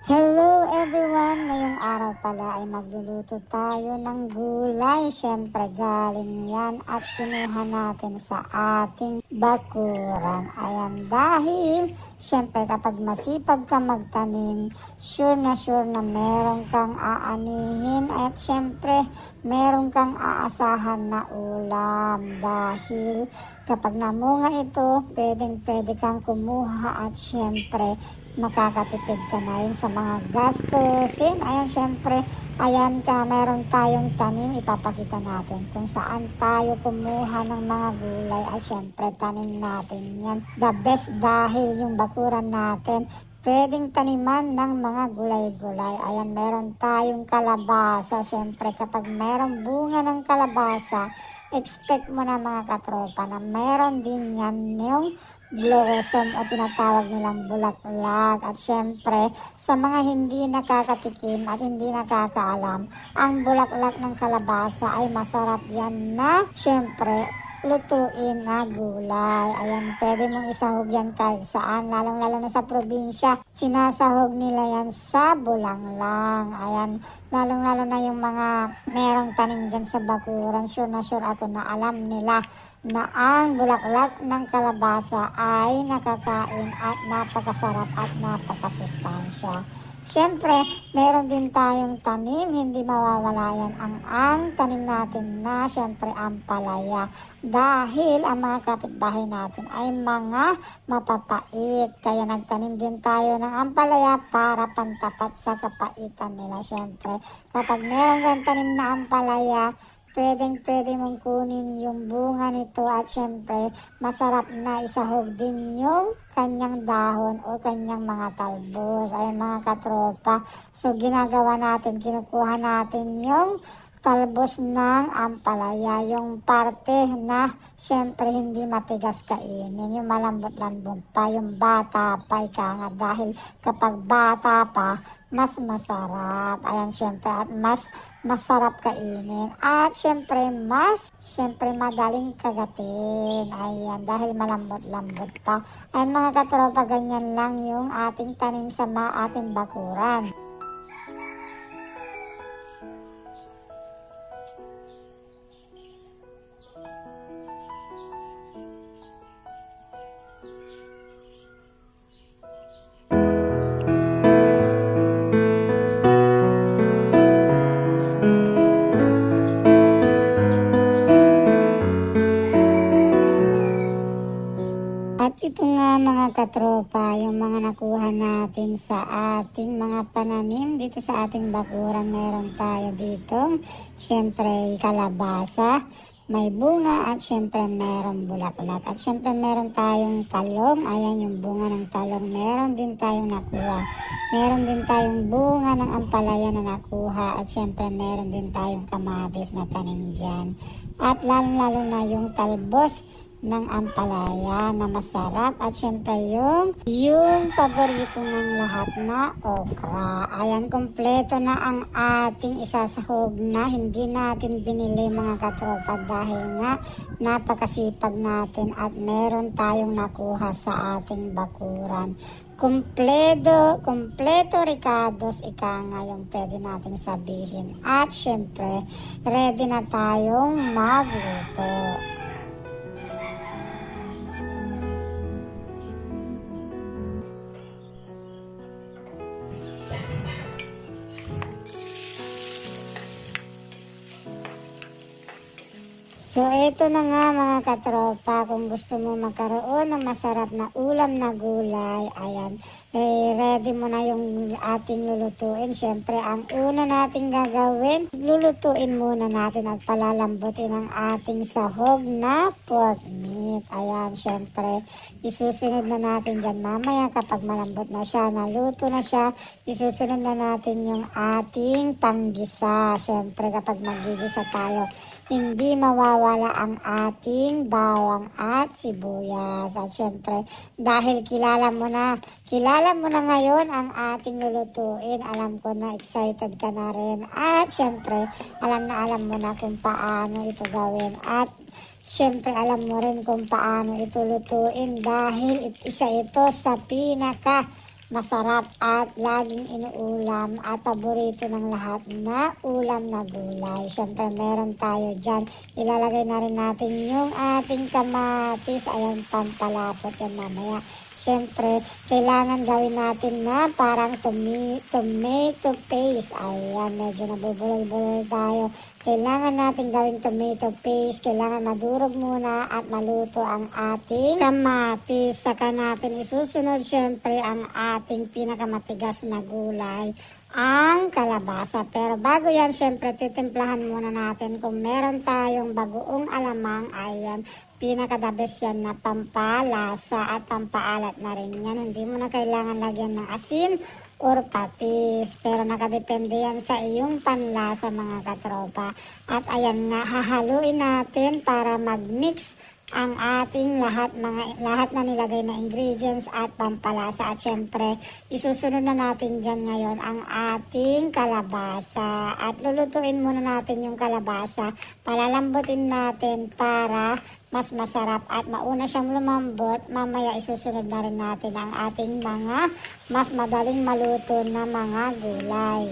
Hello everyone! Ngayong araw pala ay magluluto tayo ng gulay. Siyempre galing yan at kinuha natin sa ating bakuran. Ayan, dahil siyempre kapag masipag ka magtanim, sure na meron kang aanihin at siyempre meron kang aasahan na ulam. Dahil kapag namunga ito, pwede kang kumuha at siyempre makakatipid ka na rin sa mga gastusin. Ayan, syempre, ayan ka, meron tayong tanim, ipapakita natin kung saan tayo kumuha ng mga gulay. At syempre, tanim natin yan. The best dahil yung bakuran natin, pwedeng taniman ng mga gulay-gulay. Ayan, meron tayong kalabasa. Syempre, kapag meron bunga ng kalabasa, expect mo na mga katropa na meron din yan yung blossom o tinatawag nilang bulaklak. At syempre, sa mga hindi nakakatikim at hindi nakakaalam, ang bulaklak ng kalabasa ay masarap yan na syempre lutuin na gulay. Ayan, pwede mong isahog yan kahit saan, lalong-lalo na sa probinsya. Sinasahog nila yan sa bulanglang. Ayan, lalong-lalo na yung mga merong tanim dyan sa bakuran. Sure na sure ako na alam nila na ang bulaklak ng kalabasa ay nakakain at napakasarap at napakasustansya. Siyempre, meron din tayong tanim, hindi mawawala yan ang tanim natin na siyempre ampalaya. Dahil ang mga kapitbahay natin ay mga mapapait. Kaya nagtanim din tayo ng ampalaya para pantapat sa kapaitan nila. Siyempre, kapag meron kang tanim na ampalaya, pwede mong kunin yung bunga nito at syempre masarap na isahog din yung kanyang dahon o kanyang mga talbos. Ay mga katropa, so ginagawa natin, kinukuha natin yung talbos ng ampalaya, yung parte na syempre hindi matigas kainin, yung malambot-lambot pa, yung bata pa, ika nga, dahil kapag bata pa, mas masarap. Ayan, syempre, at mas masarap kainin. At syempre, madaling kagatin. Ayan, dahil malambot-lambot pa. Ayan mga katropa, ganyan lang yung ating tanim sa ating bakuran. At ito nga mga katropa, yung mga nakuha natin sa ating mga pananim dito sa ating bakuran. Meron tayo dito, syempre kalabasa, may bunga at syempre meron bulaklak. At syempre meron tayong talong, ayan yung bunga ng talong, meron din tayong nakuha. Meron din tayong bunga ng ampalaya na nakuha at syempre meron din tayong kamatis na tanim dyan. At lalong-lalo na yung talbos ng ampalaya na masarap at syempre yung paborito ng lahat na okra. Ayan, kompleto na ang ating isasahog na hindi natin binili mga katropa dahil nga napakasipag natin at meron tayong nakuha sa ating bakuran. Kompleto ricados, ika nga yung pwede natin sabihin. At syempre, ready na tayong magluto. So, ito na nga mga katropa, kung gusto mo magkaroon ng masarap na ulam na gulay, ayan, ready mo na yung ating lulutuin. Siyempre, ang una nating gagawin, lulutuin muna natin at palalambutin ang ating sahog na pork meat. Ayan, siyempre, isusunod na natin dyan mamaya kapag malambot na siya, naluto na siya, isusunod na natin yung ating panggisa. Siyempre, kapag magigisa tayo, hindi mawawala ang ating bawang at sibuyas. At syempre, dahil kilala mo na ngayon ang ating lulutuin, alam ko na excited ka na rin. At syempre, alam mo na kung paano ito gawin. At syempre, alam mo rin kung paano ito lutuin dahil isa ito sa pinaka masarap at laging inuulam at paborito ng lahat na ulam na gulay. Siyempre meron tayo dyan. Ilalagay na rin natin yung ating kamatis. Ayan, pampalapot yan mamaya. Siyempre, kailangan gawin natin na parang tomato paste. Ayan, medyo nabubulol-bulol tayo. Kailangan natin gawin tomato paste. Kailangan madurog muna at maluto ang ating kamatis. Saka natin isusunod siyempre ang ating pinakamatigas na gulay, ang kalabasa. Pero bago yan, siyempre titimplahan muna natin kung meron tayong bagoong alamang. Ayan, pinaka-the best yan na pampalasa at pampaalat na rin yan. Hindi mo na kailangan lagyan ng asin or patis. Pero nakadepende yan sa iyong panlasa mga katropa. At ayan nga, hahaluin natin para mag-mix ang ating lahat na nilagay na ingredients at pampalasa. At syempre, isusunod na natin dyan ngayon ang ating kalabasa. At lulutuin muna natin yung kalabasa. Palalambutin natin para mas masarap at mauna siyang lumambot. Mamaya isusunod na rin natin ang ating mga mas madaling maluto na mga gulay.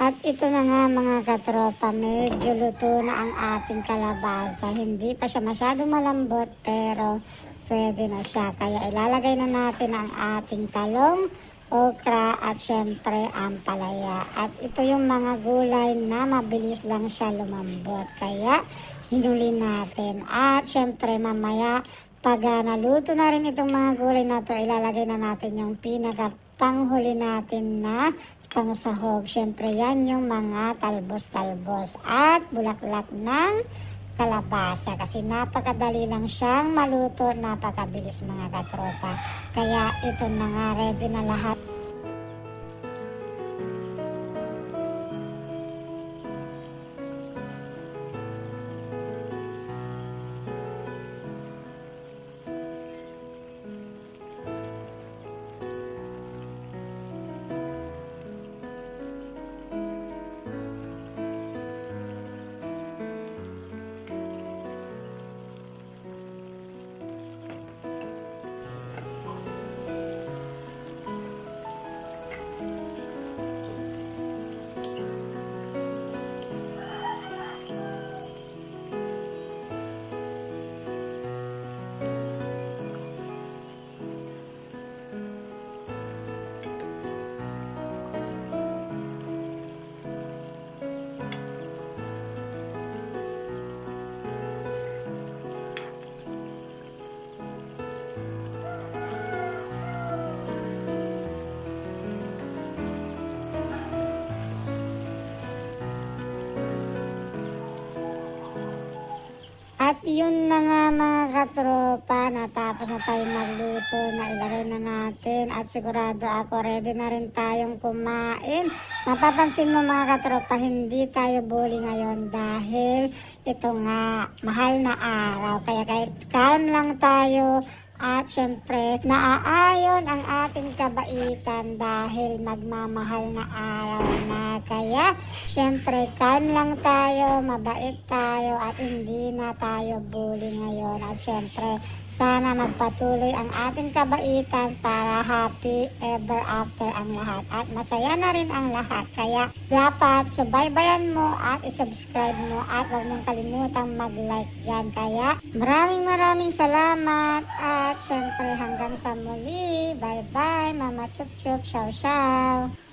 At ito na nga mga katropa, medyo luto na ang ating kalabasa. Hindi pa siya masyado malambot pero pwede na siya. Kaya ilalagay na natin ang ating talong, okra at syempre ampalaya. At ito yung mga gulay na mabilis lang siya lumambot. Kaya hinuli natin. At syempre mamaya pag naluto na rin itong mga gulay na to, ilalagay na natin yung panghuli natin na pangsahog. Siyempre yan yung mga talbos-talbos at bulaklak ng kalabasa. Kasi napakadali lang siyang maluto, napakabilis mga katropa. Kaya ito na nga, ready na lahat. At yun na nga mga katropa, natapos na tayo magluto, na ilagay na natin at sigurado ako ready na rin tayong kumain. Mapapansin mo mga katropa, hindi tayo bully ngayon dahil ito nga, mahal na araw. Kaya kahit calm lang tayo. At syempre, naaayon ang ating kabaitan dahil magmamahal na araw na. Kaya, syempre, calm lang tayo, mabait tayo, at hindi na tayo bully ngayon. At syempre, sana magpatuloy ang ating kabaitan para happy ever after ang lahat. At masaya na rin ang lahat. Kaya, dapat subaybayan mo at isubscribe mo at huwag mong kalimutang mag-like dyan. Kaya, maraming salamat at syempre hanggang sa muli. Bye-bye, Mama Chup Chup. Ciao, ciao.